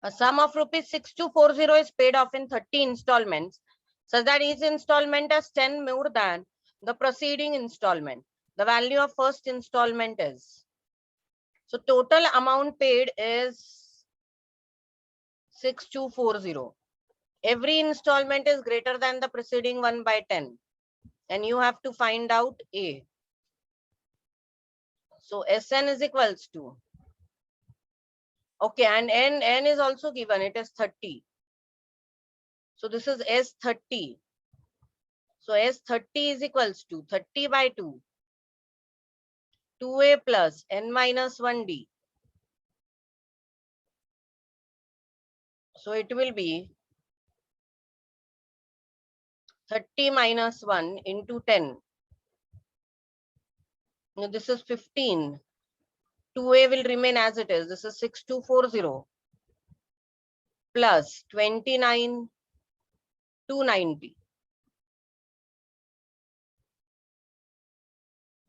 A sum of rupees 6240 is paid off in 30 installments, such that each installment is 10 more than the preceding installment. The value of first installment is. So total amount paid is 6240. Every installment is greater than the preceding one by 10. And you have to find out A. So Sn is equals to. Okay, and N is also given. It is 30. So this is S30. So S30 is equals to 30 by 2. 2A plus N minus 1D. So it will be 30 minus 1 into 10. Now this is 15. 2A will remain as it is. This is 6240 plus 29, 290.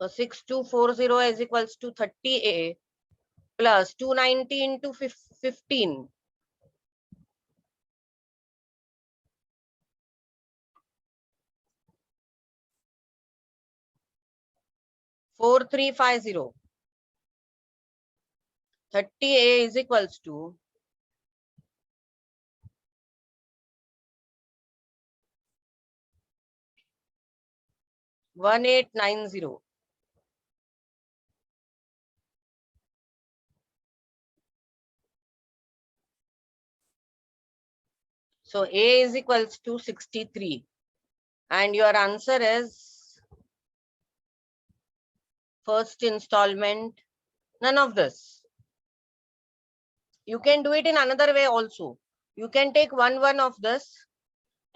So 6240 is equals to 30A plus 290 into 15. 4350. 30A is equals to 1890. So A is equals to 63. And your answer is first installment, none of this. You can do it in another way also. You can take one of this,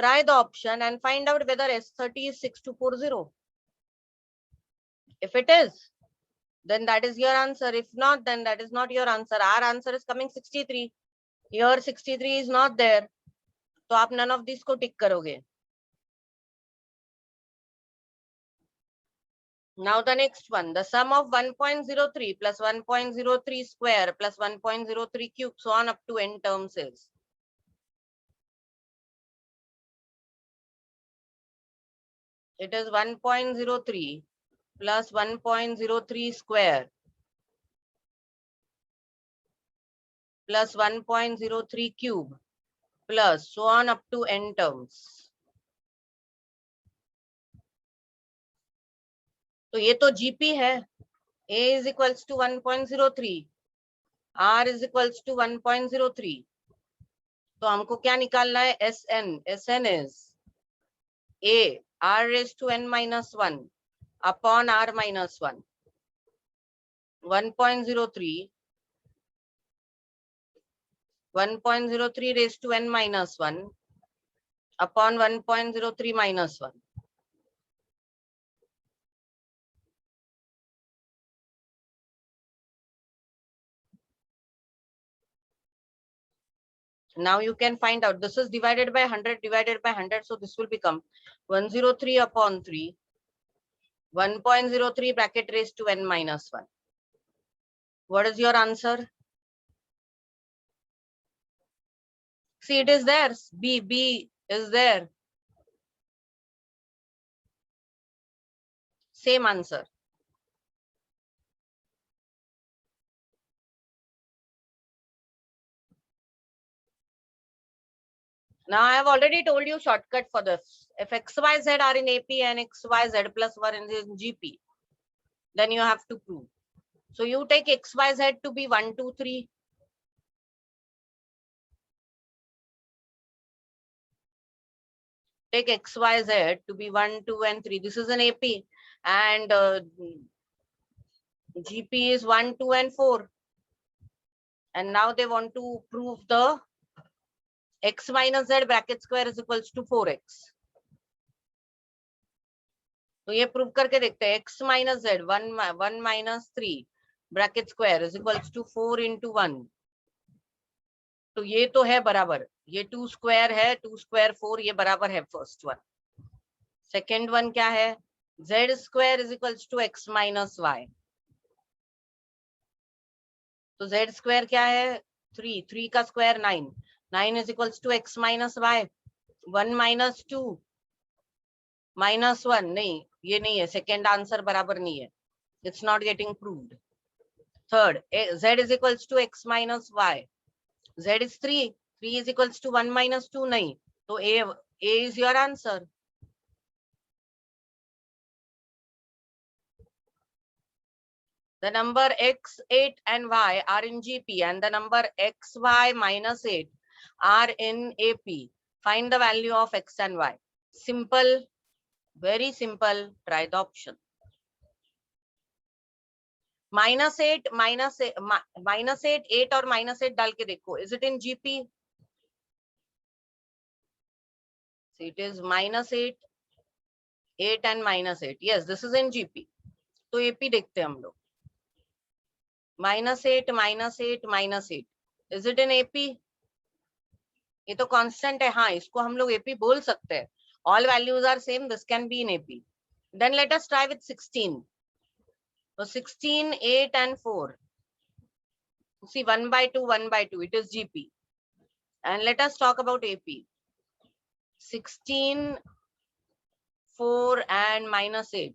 try the option and find out whether S30 is 6240. If it is, then that is your answer. If not, then that is not your answer. Our answer is coming 63. Here 63 is not there. So आप none of these को tick करोगे. Now the next one, the sum of 1.03 plus 1.03 square plus 1.03 cube, so on up to n terms is. It is 1.03 plus 1.03 square plus 1.03 cube plus so on up to n terms. तो ये तो GP है. A is equals to 1.03. R is equals to 1.03. तो हमको क्या निकालना है? SN. SN is A R raised to n minus 1 upon R minus 1. 1.03 raised to n minus 1 upon 1.03 minus 1. Now you can find out. This is divided by 100 divided by 100. So this will become 103 upon 3. 1.03 bracket raised to n minus 1. What is your answer? See, it is there. B is there. Same answer. Now I have already told you shortcut for this. If XYZ are in AP and XYZ plus 1 in GP, then you have to prove. So you take XYZ to be 1, 2, 3. Take XYZ to be 1, 2, and 3. This is an AP. And GP is 1, 2, and 4. And now they want to prove the x minus z bracket square is equals to 4x. तो ये prove करके देखते हैं. x minus z 1 minus 3 bracket square is equals to 4 into 1. तो ये तो है बराबर. ये 2 स्क्वायर है. 2 स्क्वायर 4 ये बराबर है फर्स्ट वन. सेकेंड वन क्या है? z square is equals to x minus y. तो z स्क्वायर क्या है? 3 का square 9, 9 is equals to x minus y, 1 minus 2 minus 1, नहीं ये नहीं है, सेकेंड आंसर बराबर नहीं है, it's not getting proved. Third, z is equals to x minus y, z is 3, 3 is equals to 1 minus 2, नहीं, तो a is your answer. The number x, 8 and y are in GP and the number x, y minus 8 are in AP. Find the value of x and y. Simple, very simple. Try the option. -8, -8, 8 और -8 डाल के देखो. Is it in GP? So it is -8, 8 and -8. Yes, this is in GP. तो AP देखते हैं हम लोग. -8, -8, -8. Is it in AP? ये तो कांस्टेंट है, हाँ इसको हम लोग AP बोल सकते हैं. All values are same, this can be in AP. Then let us try with 16. So 16, 8 and 4. See 1 by 2, 1 by 2, it is GP. And let us talk about AP. 16, 4 and -8.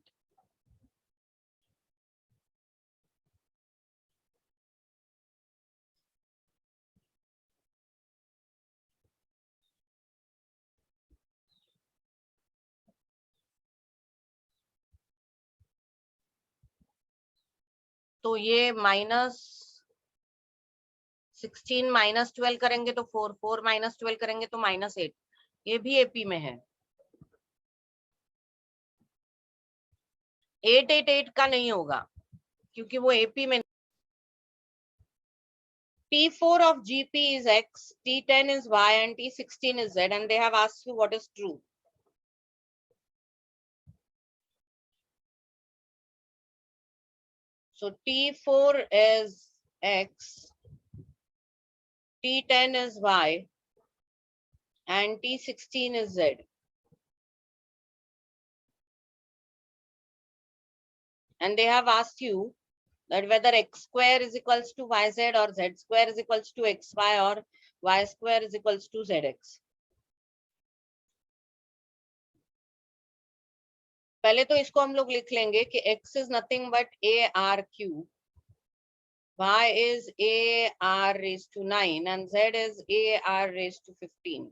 तो ये -16 -12 करेंगे तो 4, 4 -12 करेंगे तो -8. ये भी AP में है. 888 का नहीं होगा क्योंकि वो AP में. T4 of GP is X, T10 is Y and T16 is Z, and they have asked you what is true. So T4 is X, T10 is Y, and T16 is Z. And they have asked you that whether x square is equals to yz or z square is equals to xy or y square is equals to zx. पहले तो इसको हम लोग लिख लेंगे कि x is nothing but ar cube, y is ar raised to 9 and z is ar raised to 15.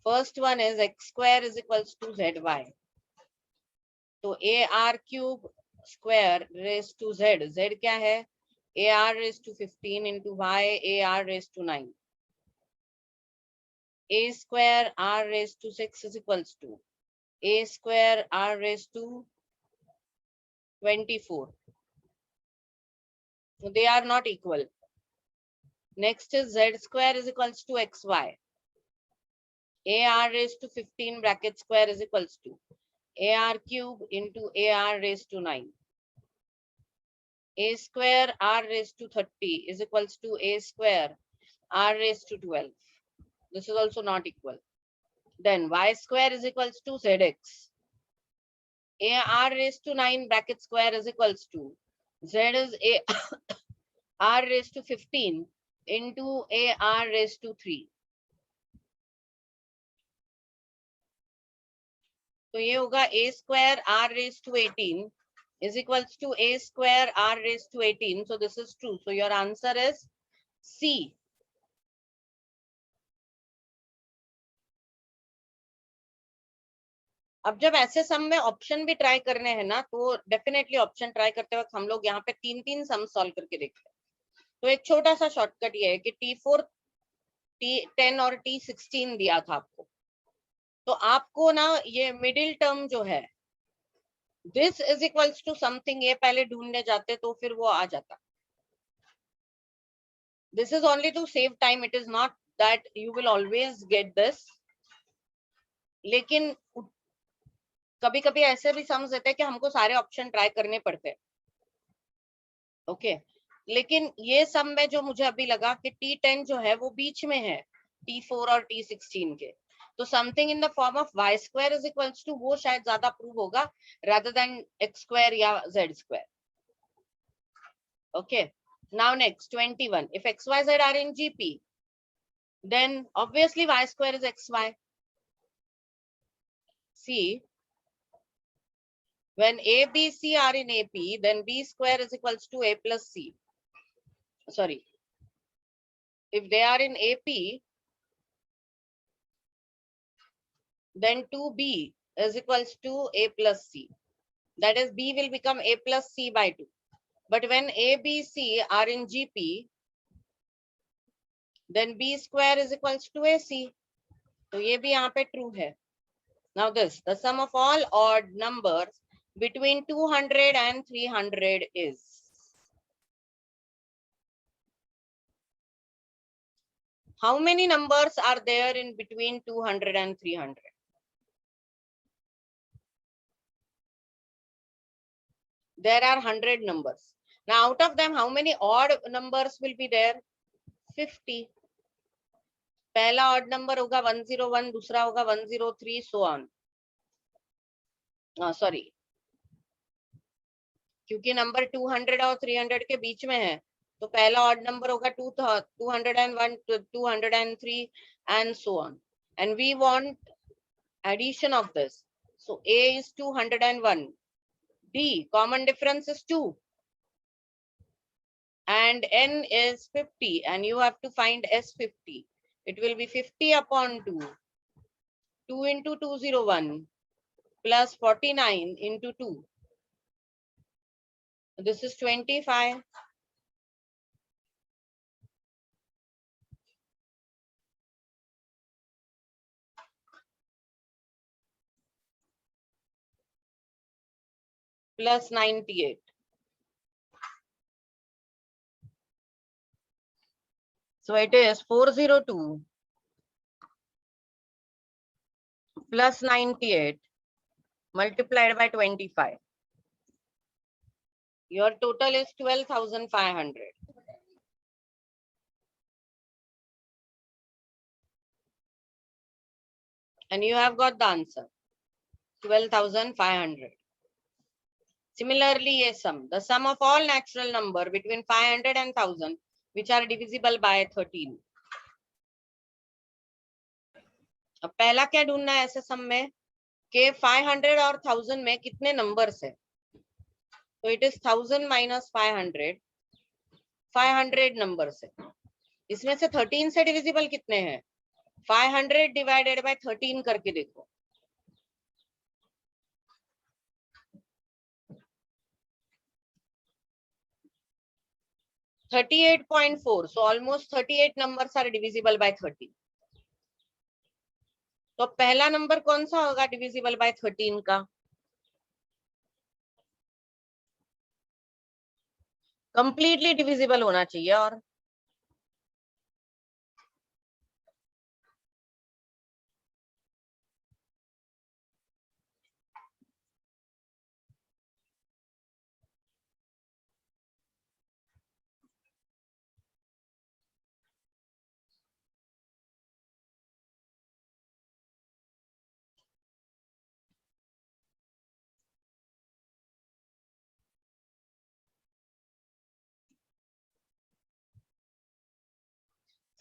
First one is x square is equals to zy. तो ar cube square raised to z, z क्या है? ar raised to 15 into y ar raised to 9. A square r raised to 6 is equals to a square r raised to 24. So they are not equal. Next is z square is equals to xy. Ar raised to 15 bracket square is equals to ar cube into ar raised to 9. A square r raised to 30 is equals to a square r raised to 12. This is also not equal. Then y square is equals to zx. ar raised to 9 bracket square is equals to z is a r raised to 15 into ar raised to 3. तो ये होगा a square r raised to 18 is equals to a square r raised to 18. So this is true. So your answer is C. अब जब ऐसे सम में option भी try करने हैं ना, तो डेफिनेटली ऑप्शन ट्राई करते वक्त हम लोग यहाँ पे 3 सम सॉल्व करके देखते हैं. तो एक छोटा सा शॉर्टकट ये है कि T4, T10 और T16 दिया था आपको, तो आपको ना ये मिडिल टर्म जो है this is equals to something, ये पहले ढूंढने जाते तो फिर वो आ जाता. This is only to save time. It is not that you will always get this. लेकिन कभी कभी ऐसे भी समझ देते हैं कि हमको सारे ऑप्शन ट्राई करने पड़ते हैं. ओके, लेकिन ये सब में जो मुझे अभी लगा कि T10 जो है वो बीच में है T4 और T16 के, तो something in the form of y square is equals to, वो शायद ज्यादा प्रूव होगा rather than x स्क्वायर या z square. Okay, Now next 21. If XYZ are in GP, then obviously y square is xy. See, when A, B, C are in AP, then B square is equals to A plus C. Sorry. If they are in AP, then 2B is equals to A plus C. That is, B will become A plus C by 2. But when A, B, C are in GP, then B square is equals to AC. So ये भी यहाँ पे true है. Now this, the sum of all odd numbers between 200 and 300 is. How many numbers are there in between 200 and 300? There are 100 numbers. Now out of them, how many odd numbers will be there? 50. पहला odd number होगा 101, दूसरा होगा 103, so on. Sorry. क्योंकि number 200 और 300 के बीच में है, तो पहला ऑड नंबर होगा 201, 203 and so on. And we want addition of this. So A is 201. B, common difference is 2. And N is 50. And you have to find S50. It will be 50 upon 2. 2 into 201 plus 49 into 2. This is 25. Plus 98. So it is 402 plus 98 multiplied by 25. Your total is 12,500. And you have got the answer, 12,500. Similarly, a sum, the sum of all natural number between 500 and 1000 which are divisible by 13. अब पहला क्या ढूंढना है ऐसे सम में कि 500 और 1000 में कितने नंबर्स है. तो इट इज 1000 minus 500, 500 नंबर्स है. इसमें से 13 से डिविजिबल कितने हैं? 500 डिवाइडेड बाय 13 करके देखो. 38.4. So almost 38 numbers are divisible by 30. तो पहला नंबर कौन सा होगा डिविजिबल बाय 13 का? कंप्लीटली डिविजिबल होना चाहिए. और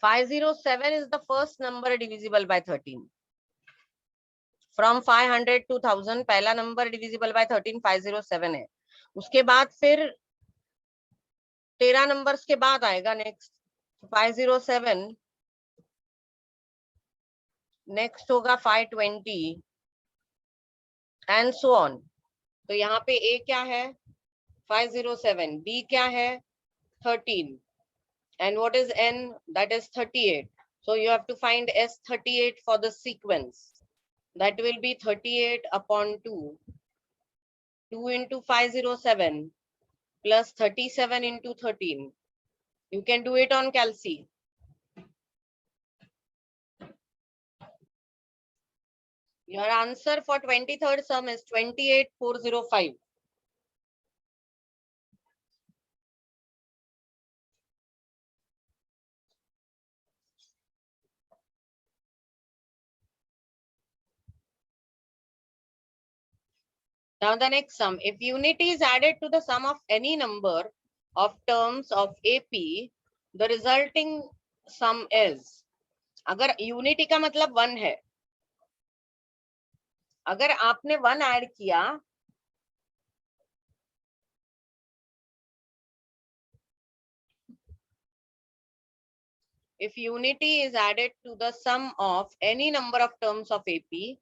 $507 is the first number divisible by 13. From 500 to 1000 पहला नंबर divisible by 13 507 है. उसके बाद फिर 13 नंबर्स के बाद आएगा नेक्स्ट 507. नेक्स्ट होगा 520 एंड सो ऑन. तो यहाँ पे A क्या है? 507. B क्या है? 13. And what is N? That is 38. So you have to find S38 for the sequence. That will be 38 upon 2. 2 into 507 plus 37 into 13. You can do it on Calci. Your answer for 23rd sum is 28,405. Now the next sum, if unity is added to the sum of any number of terms of AP, the resulting sum is, अगर unity का मतलब 1 है, अगर आपने 1 add किया, if unity is added to the sum of any number of terms of AP,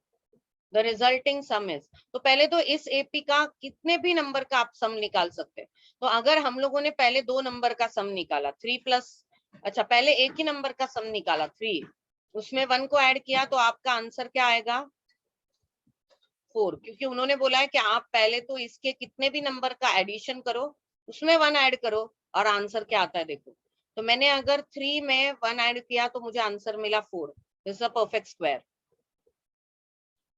the resulting sum is, तो पहले तो इस AP का कितने भी नंबर का आप सम निकाल सकते हैं। तो अगर हम लोगों ने पहले 2 नंबर का सम निकाला 3 प्लस, अच्छा पहले एक ही नंबर का सम निकाला 3, उसमें 1 को ऐड किया, तो आपका आंसर क्या आएगा 4, क्योंकि उन्होंने बोला है कि आप पहले तो इसके कितने भी नंबर का एडिशन करो, उसमें 1 ऐड करो और आंसर क्या आता है देखो। तो मैंने अगर 3 में 1 ऐड किया तो मुझे आंसर मिला 4, this is a perfect square.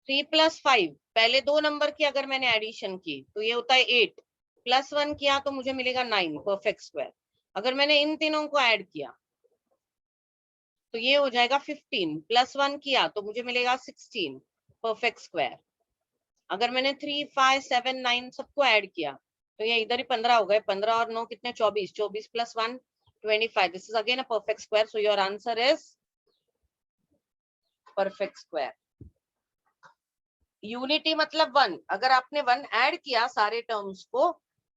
3 plus 5, पहले 2 नंबर की अगर मैंने एडिशन की तो ये होता है 8, प्लस 1 किया तो मुझे मिलेगा 9, परफेक्ट स्क्वायर। अगर मैंने इन तीनों को ऐड किया तो ये हो जाएगा 15, प्लस 1 किया तो मुझे मिलेगा 16, परफेक्ट स्क्वायर। अगर मैंने 3, 5, 7, 9 सबको ऐड किया तो ये इधर ही 15 हो गए, 15 और 9 कितने 24, 24 plus 1 25, this is again a perfect square, so your answer is perfect square. Unity मतलब 1, अगर आपने 1 ऐड किया सारे टर्म्स को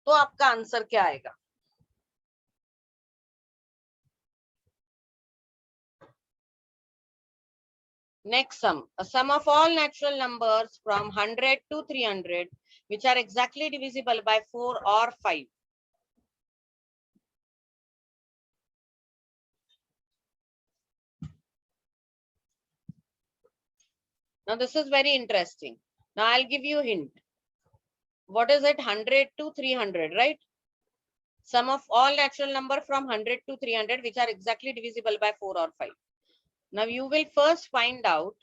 तो आपका आंसर क्या आएगा। Next sum, a sum of all natural numbers from 100 to 300 which are exactly divisible by 4 or 5. Now this is very interesting. Now I'll give you a hint. What is it? 100 to 300, right? Sum of all natural number from 100 to 300 which are exactly divisible by 4 or 5. Now you will first find out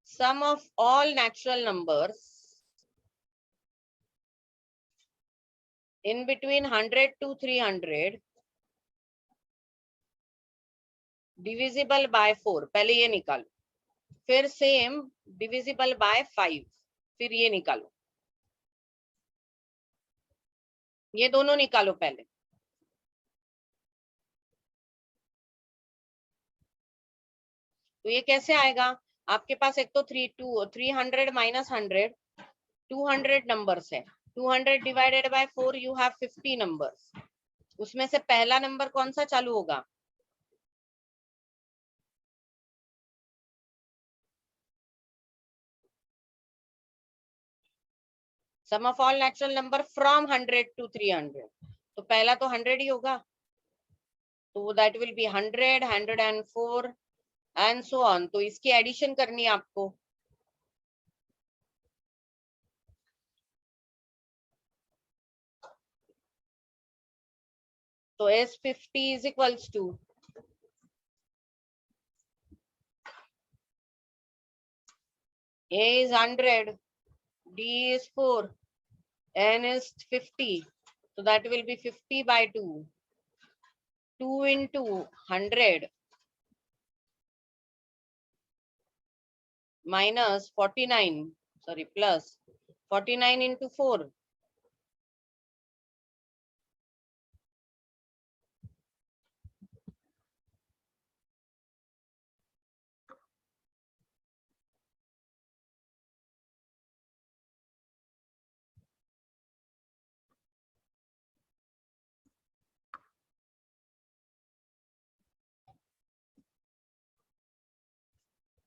sum of all natural numbers in between 100 to 300 divisible by 4, पहले ये निकालो, फिर same divisible by 5, फिर ये निकालो, ये दोनों निकालो पहले। तो ये कैसे आएगा, आपके पास एक तो 300 माइनस 100, 200 नंबर्स है, 200 divided by 4 you have 50 numbers, उसमें से पहला नंबर कौन सा चालू होगा, sum of all natural number from 100 to 300, तो पहला तो 100 ही होगा, तो that will be 100, 104 and so on, तो इसकी एडिशन करनी है आपको। तो S50 is equals to A is 100, D is 4, N is 50. So that will be 50 by 2. 2 into 100 minus 49, sorry, plus 49 into 4.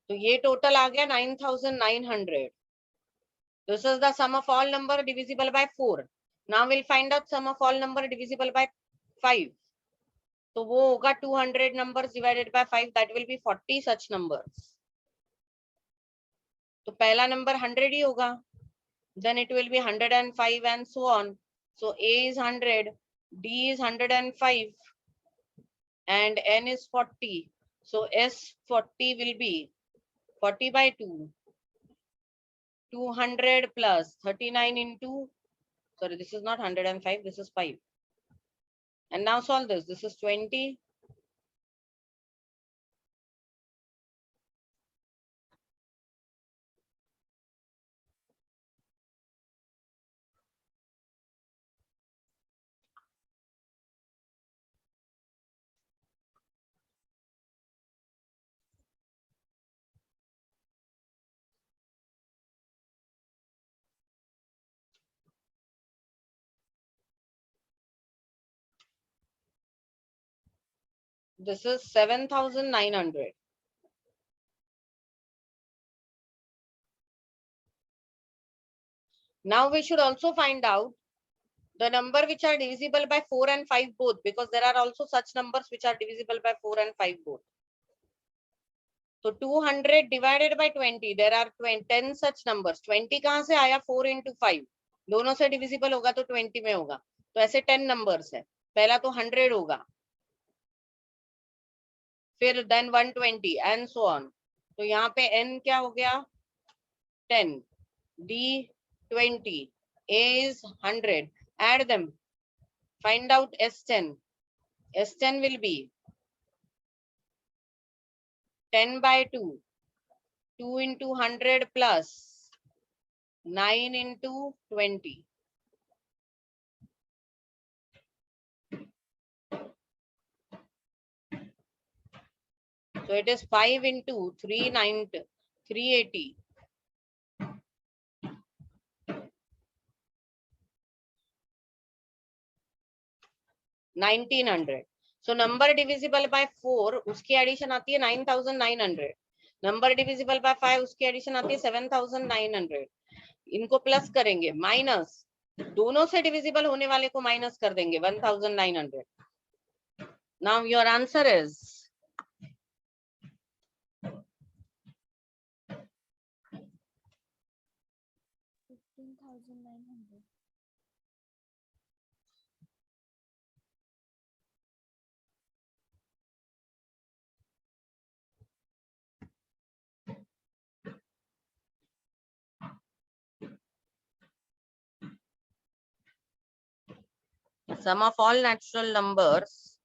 तो ये टोटल आ गया 9900. This is the sum of all number divisible by 4. Now we'll find out sum of all number divisible by 5. तो वो होगा 200 numbers divided by 5, that will be 40 such numbers. तो पहला number 100 ही होगा, then it will be 105 and so on. So A is 100, D is 105 and N is 40. So S40 will be 40 by 2, 200 plus 39 into, sorry, this is not 105, this is 5. And now solve this. This is 20. This is 7,900. Now we should also find out the number which are divisible by 4 and 5 both, because there are also such numbers which are divisible by 4 and 5 both. So 200 divided by 20, there are 10 such numbers. 20 कहाँ से आया? 4 into 5. दोनों से divisible होगा तो 20 में होगा. तो ऐसे 10 numbers है. पहला तो 100 होगा, फिर then 120 and so on. तो यहाँ पे n क्या हो गया? 10, d 20, a is 100. Add them. Find out S10. S10 will be 10 by 2. 2 into 100 plus 9 into 20. So it is 5 into 380. 1900. So number divisible by 4, उसकी addition आती है 9900. Number divisible by 5, उसकी addition आती है 7900. इनको प्लस करेंगे, माइनस दोनों से divisible होने वाले को माइनस कर देंगे 1900. Now your answer is 15,900. sum of all natural numbers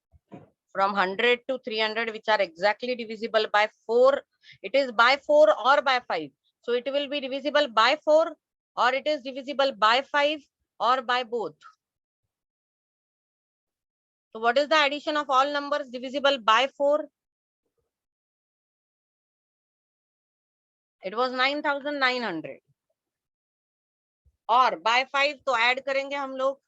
from 100 to 300 which are exactly divisible by 4. It is by 4 or by 5. So it will be divisible by 4 or it is divisible by 5 or by both. So what is the addition of all numbers divisible by 4? It was 9900. और by 5 तो add करेंगे हम लोग.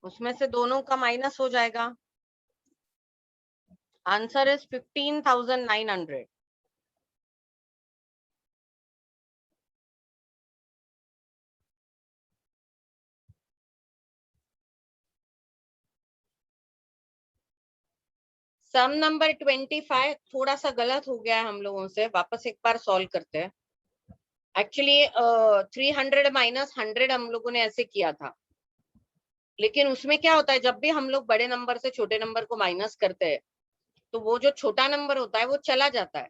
उसमें से दोनों का minus हो जाएगा. Answer is 15,900. सम नंबर 25 थोड़ा सा गलत हो गया है हम लोगों से, वापस एक बार सॉल्व करते हैं. एक्चुअली 300 माइनस 100 हम लोगों ने ऐसे किया था, लेकिन उसमें क्या होता है, जब भी हम लोग बड़े नंबर से छोटे नंबर को माइनस करते हैं तो वो जो छोटा नंबर होता है वो चला जाता है.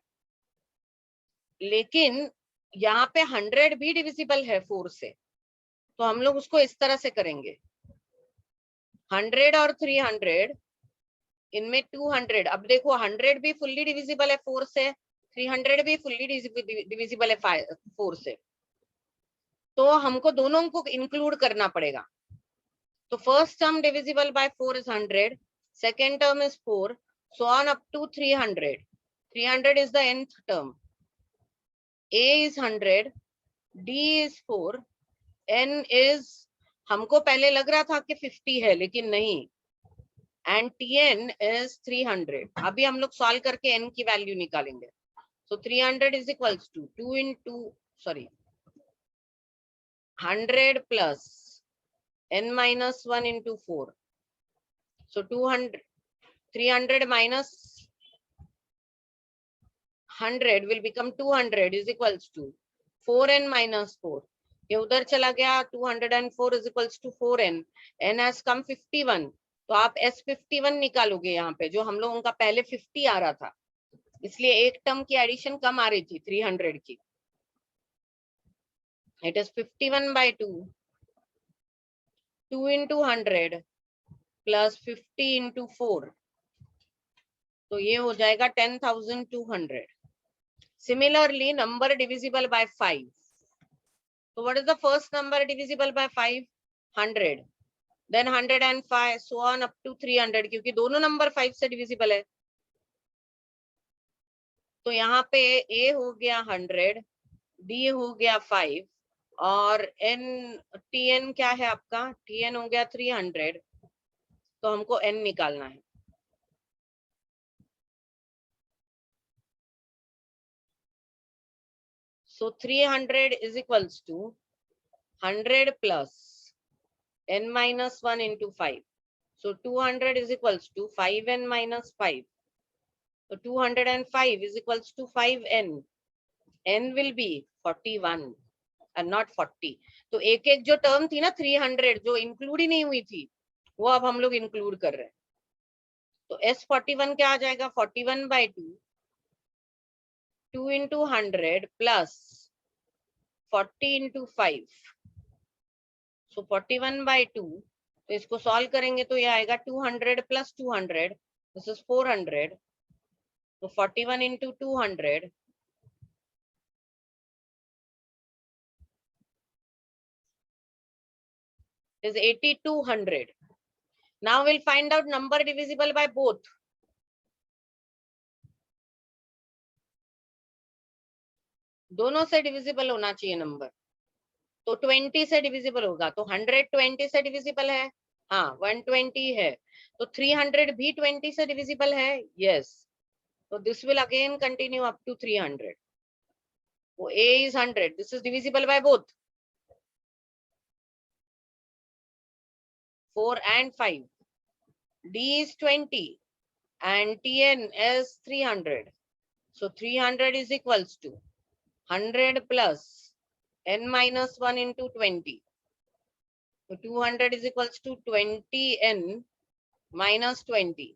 लेकिन यहाँ पे 100 भी डिविजिबल है 4 से, तो हम लोग उसको इस तरह से करेंगे. 100 और 300, इनमें 200. अब देखो 100 भी फुल्ली डिविजिबल है 4 से, 300 भी फुल्ली डिविजिबल है 4 से, तो हमको दोनों को इंक्लूड करना पड़ेगा. तो first term divisible by 4 is 100, second term is 4, so on up to 300. 300 is the nth term. A is 100, D is 4, N is, हमको पहले लग रहा था कि 50 है लेकिन नहीं, and Tn is 300. अभी हम लोग सॉल्व करके n की वैल्यू निकालेंगे. So 300 is equals to 100 plus n minus 1 into 4. So 300 minus 100 will become 200 is equals to 4n minus 4. ये उधर चला गया, 204 is equals to 4n. n has come 51. तो आप S51 निकालोगे यहाँ पे, जो हम लोगों का पहले 50 आ रहा था, इसलिए एक टर्म की एडिशन कम आ रही थी 300 की. It is 51 by 2. 2 into 100 plus 50 into 4. तो ये हो जाएगा 10,200. Similarly, number divisible by 5. So what is the first number divisible by 5? 100. Then 105, so on up to 300, क्योंकि दोनों नंबर 5 से divisible है. तो यहाँ पे A हो गया 100, D हो गया 5 और TN क्या है आपका? TN हो गया 300, तो हमको N निकालना है। So 300 is equals to 100 plus N minus 1 into 5. So 200 is equals to 5N minus 5. So 205 is equals to 5N. N will be 41 and not 40. तो एक एक जो टर्म थी ना 300 जो इंक्लूड ही नहीं हुई थी, वो अब हम लोग इंक्लूड कर रहे हैं। तो S41 क्या आ जाएगा? 41/2, 2 into 100 plus 40 into 5. So 41/2, तो इसको सॉल्व करेंगे तो ये आएगा 200 plus 200, this is 400. So 41 into 200 is 8200. Now we'll find out number divisible by both. दोनों से डिविजिबल होना चाहिए नंबर, तो 20 से डिविजिबल होगा, तो 100 20 से डिविजिबल है, हाँ 120 है, तो 300 भी 20 से डिविजिबल है, यस, तो this will again continue up to 300. वो A is 100, this is divisible by both 4 and 5. D is 20 and TN is 300. So 300 is equals to 100 plus N minus 1 into 20. So 200 is equals to 20N minus 20.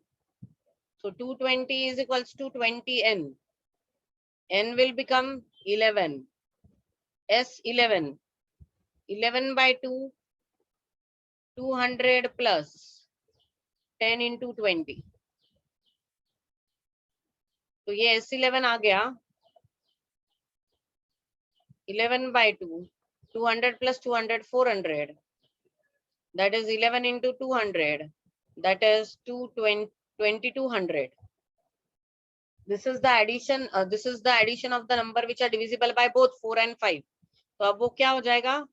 So 220 is equals to 20N. N will become 11. S 11. 11/2, 200 plus 10 into 20. तो ये S11 आ गया 11/2, 200 plus 200, 400. That is 11 into 200. That is 2200. This is the addition. This is the addition of the number which are divisible by both 4 and 5. तो अब वो क्या हो जाएगा?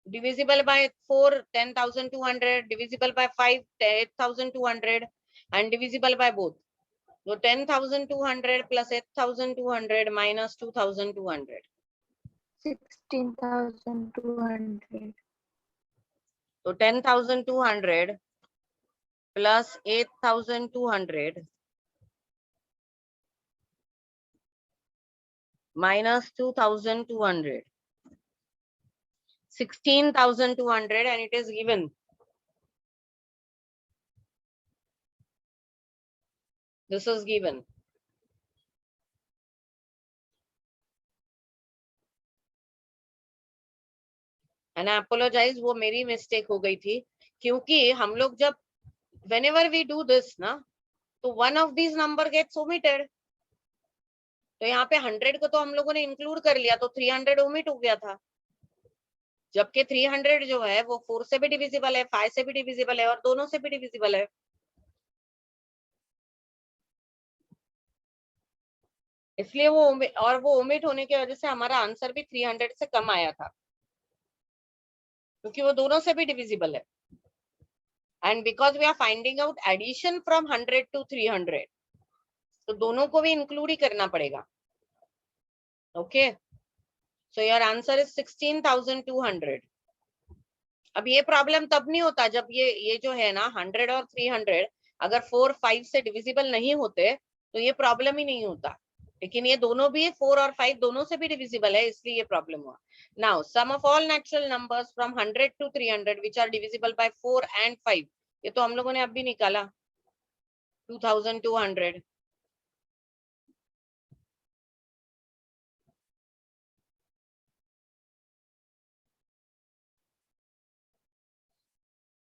Divisible by 4 10,200, divisible by 5 8,200, and divisible by both. So 10,200 plus 8,200 minus 2,200. 16,200. So 10,200 plus 8,200 minus 2,200. 16,200, and it is given. This is given. And I apologize, वो मेरी mistake हो गई थी, क्योंकि हम लोग जब whenever we do this ना, तो one of these number gets omitted. तो यहाँ पे 100 को तो हम लोगों ने इंक्लूड कर लिया, तो 300 ओमिट हो गया था, जबकि 300 जो है वो 4 से भी डिविजिबल है, 5 से भी डिविजिबल है और दोनों से भी डिविजिबल है. इसलिए वो ओमिट होने की वजह से हमारा आंसर भी 300 से कम आया था, क्योंकि वो दोनों से भी डिविजिबल है. And because we are finding out addition from 100 to 300, तो दोनों को भी इंक्लूड ही करना पड़ेगा. Okay, so your answer is 16,200. अब ये प्रॉब्लम तब नहीं होता जब ये जो है ना 100 और 300 अगर 4 5 से डिविजिबल नहीं होते तो ये प्रॉब्लम ही नहीं होता, लेकिन ये दोनों भी 4 और 5 दोनों से भी डिविजिबल है, इसलिए ये प्रॉब्लम हुआ. Now sum of all natural numbers from 100 to 300 which are divisible by 4 and 5, ये तो हम लोगों ने अभी निकाला 2,200.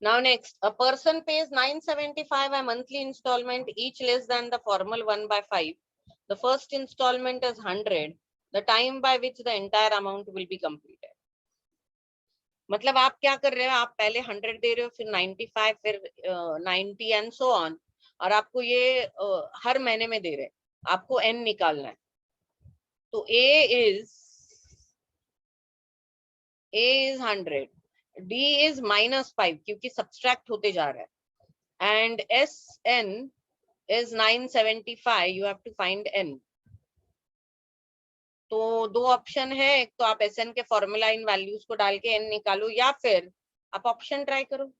Now next, a person pays 975 a monthly installment, each less than the formal 1/5. The first installment is 100. The time by which the entire amount will be completed. मतलब आप क्या कर रहे हो, आप पहले 100 दे रहे हो, फिर 95, फिर 90 and so on. और आपको ये हर महीने में दे रहे हैं, आपको n निकालना है। तो A is 100, D is -5 क्योंकि सब्सट्रैक्ट होते जा रहा है, and SN is 975, you have to find n। तो दो ऑप्शन है, एक तो आप SN के फॉर्मूला इन वैल्यूज को डाल के n निकालो, या फिर आप ऑप्शन ट्राई करो।